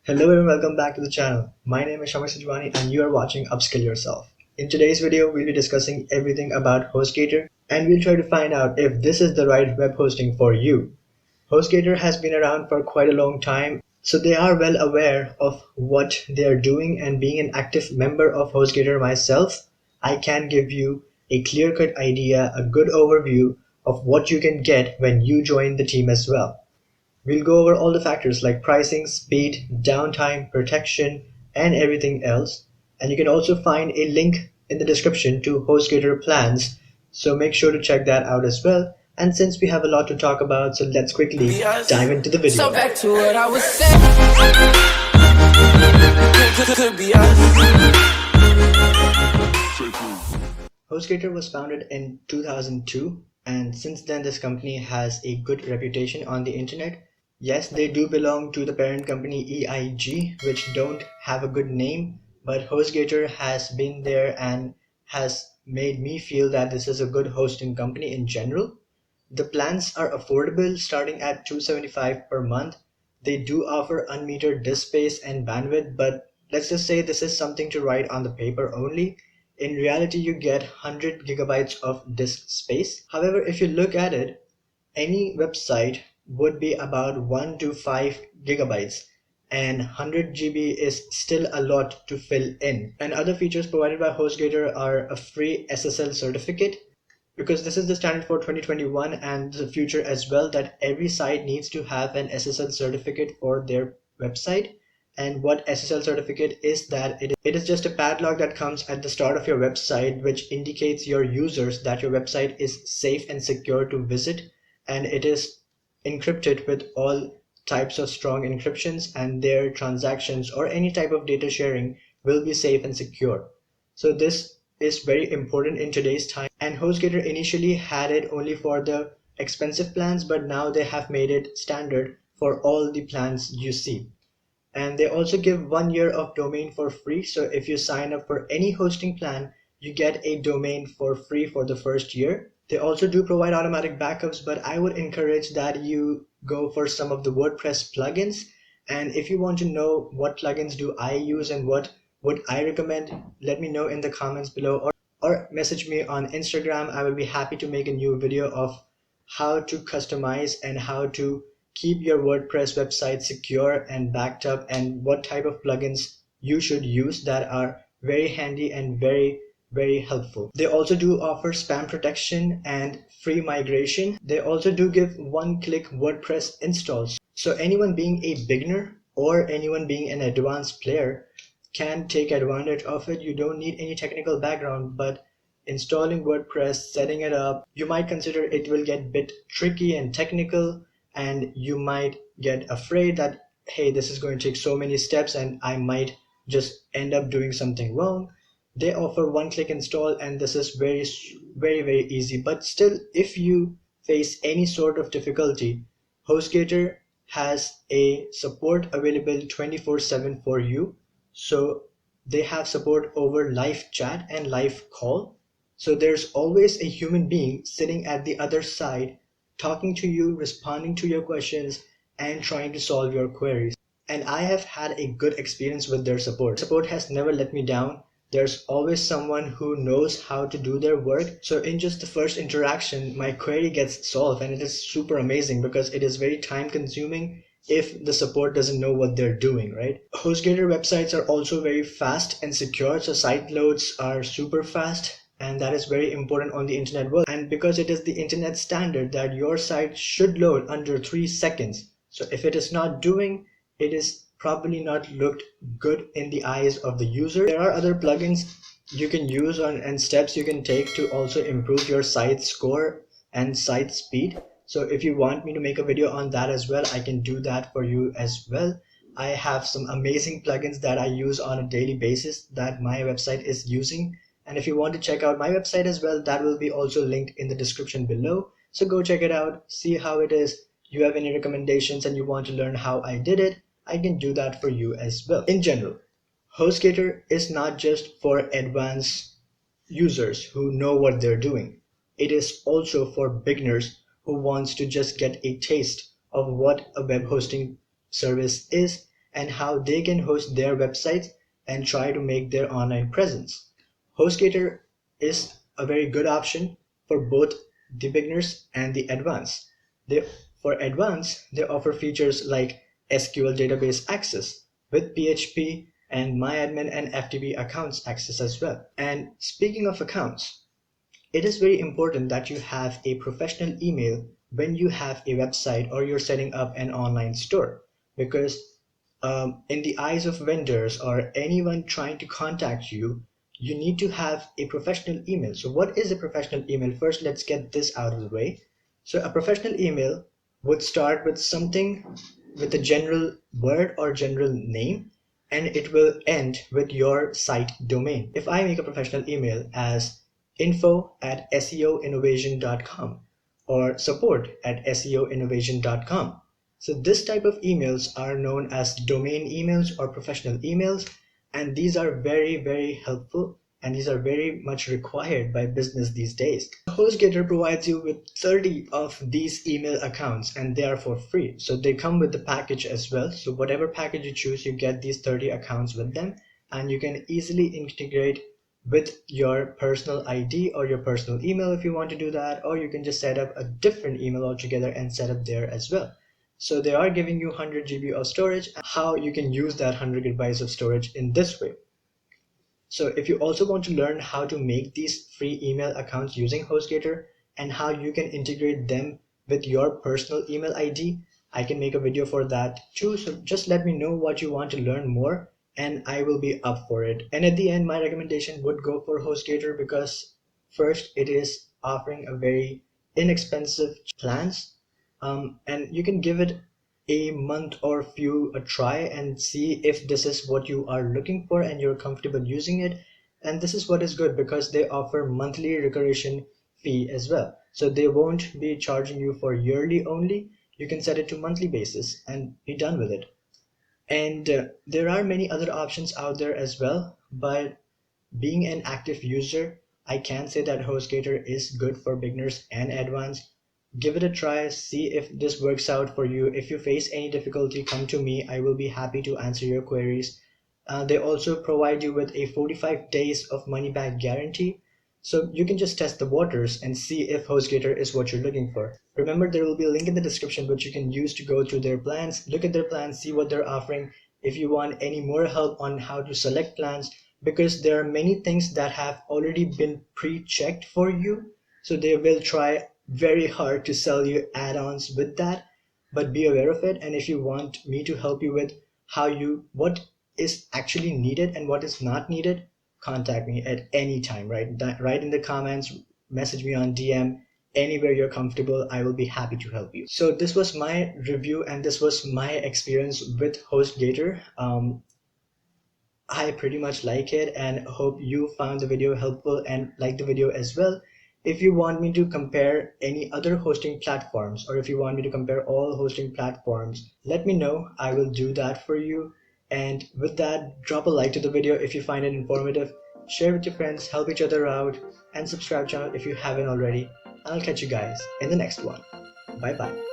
Hello and welcome back to the channel. My name is Shamar Sijwani and you are watching Upskill Yourself. In today's video, we'll be discussing everything about Hostgator and we'll try to find out if this is the right web hosting for you. Hostgator has been around for quite a long time, so they are well aware of what they are doing, and being an active member of Hostgator myself, I can give you a clear-cut idea, a good overview of what you can get when you join the team as well. We'll go over all the factors like pricing, speed, downtime, protection, and everything else. And you can also find a link in the description to HostGator plans, so make sure to check that out as well. And since we have a lot to talk about, so let's quickly dive into the video. So back to what I was saying. Could be us. HostGator was founded in 2002, and since then this company has a good reputation on the internet. Yes, they do belong to the parent company EIG, which don't have a good name, but HostGator has been there and has made me feel that this is a good hosting company in general. The plans are affordable, starting at $275 per month. They do offer unmetered disk space and bandwidth, but let's just say this is something to write on the paper only. In reality, you get 100 gigabytes of disk space. However, if you look at it, any website would be about 1 to 5 gigabytes, and 100 GB is still a lot to fill in. And other features provided by HostGator are a free SSL certificate, because this is the standard for 2021 and the future as well, that every site needs to have an SSL certificate for their website. And what SSL certificate is, that it is just a padlock that comes at the start of your website, which indicates your users that your website is safe and secure to visit, and it is encrypted with all types of strong encryptions, and their transactions or any type of data sharing will be safe and secure. So this is very important in today's time, and HostGator initially had it only for the expensive plans, but now they have made it standard for all the plans you see. And they also give 1 year of domain for free, so if you sign up for any hosting plan, you get a domain for free for the first year. They also do provide automatic backups, but I would encourage that you go for some of the WordPress plugins. And if you want to know what plugins do I use and what would I recommend, let me know in the comments below, or message me on Instagram. I will be happy to make a new video of how to customize and how to keep your WordPress website secure and backed up, and what type of plugins you should use that are very handy and very helpful. They also do offer spam protection and free migration. They also do give one-click WordPress installs. So anyone being a beginner or anyone being an advanced player can take advantage of it. You don't need any technical background, but installing WordPress, setting it up, you might consider it will get a bit tricky and technical, and you might get afraid that, hey, this is going to take so many steps and I might just end up doing something wrong. They offer one-click install, and this is very easy. But still, if you face any sort of difficulty, HostGator has a support available 24/7 for you. So they have support over live chat and live call. So there's always a human being sitting at the other side, talking to you, responding to your questions, and trying to solve your queries. And I have had a good experience with their support. Support has never let me down. There's always someone who knows how to do their work. So in just the first interaction, my query gets solved, and it is super amazing because it is very time consuming if the support doesn't know what they're doing, right? HostGator websites are also very fast and secure, so site loads are super fast, and that is very important on the internet world. And because it is the internet standard that your site should load under 3 seconds, so if it is not doing, it is probably not looked good in the eyes of the user. There are other plugins you can use and steps you can take to also improve your site score and site speed. So if you want me to make a video on that as well, I can do that for you as well. I have some amazing plugins that I use on a daily basis that my website is using. And if you want to check out my website as well, that will be also linked in the description below. So go check it out, see how it is. You have any recommendations and you want to learn how I did it, I can do that for you as well. In general, HostGator is not just for advanced users who know what they're doing. It is also for beginners who wants to just get a taste of what a web hosting service is and how they can host their websites and try to make their online presence. HostGator is a very good option for both the beginners and the advanced. They, for advanced, they offer features like SQL database access with PHP and MyAdmin and FTP accounts access as well. And speaking of accounts, it is very important that you have a professional email when you have a website or you're setting up an online store, because in the eyes of vendors or anyone trying to contact you, you need to have a professional email. So what is a professional email? First, let's get this out of the way. So a professional email would start with something with a general word or general name, and it will end with your site domain. If I make a professional email as info@seoinnovation.com or support@seoinnovation.com, so this type of emails are known as domain emails or professional emails, and these are very, very helpful, and these are very much required by business these days. HostGator provides you with 30 of these email accounts, and they are for free. So they come with the package as well. So whatever package you choose, you get these 30 accounts with them, and you can easily integrate with your personal ID or your personal email if you want to do that, or you can just set up a different email altogether and set up there as well. So they are giving you 100 GB of storage. How you can use that 100 gigabytes of storage in this way. So if you also want to learn how to make these free email accounts using HostGator and how you can integrate them with your personal email ID, I can make a video for that too. So just let me know what you want to learn more and I will be up for it. And at the end, my recommendation would go for HostGator because first, it is offering a very inexpensive plans, and you can give it a month or few a try and see if this is what you are looking for and you're comfortable using it. And this is what is good because they offer monthly recursion fee as well, so they won't be charging you for yearly only. You can set it to monthly basis and be done with it. And there are many other options out there as well, but being an active user, I can say that HostGator is good for beginners and advanced. Give it a try, see if this works out for you. If you face any difficulty, come to me. I will be happy to answer your queries. They also provide you with a 45 days of money back guarantee. So you can just test the waters and see if HostGator is what you're looking for. Remember, there will be a link in the description which you can use to go through their plans, look at their plans, see what they're offering. If you want any more help on how to select plans, because there are many things that have already been pre-checked for you, so they will try very hard to sell you add-ons with that, but be aware of it. And if you want me to help you with what is actually needed and what is not needed, contact me at any time. Write in the comments, message me on DM, anywhere you're comfortable. I will be happy to help you. So this was my review and this was my experience with HostGator. I pretty much like it and hope you found the video helpful and like the video as well. If you want me to compare any other hosting platforms, or if you want me to compare all hosting platforms, let me know. I will do that for you. And with that, drop a like to the video if you find it informative, share with your friends, help each other out, and subscribe channel if you haven't already. I'll catch you guys in the next one. Bye bye.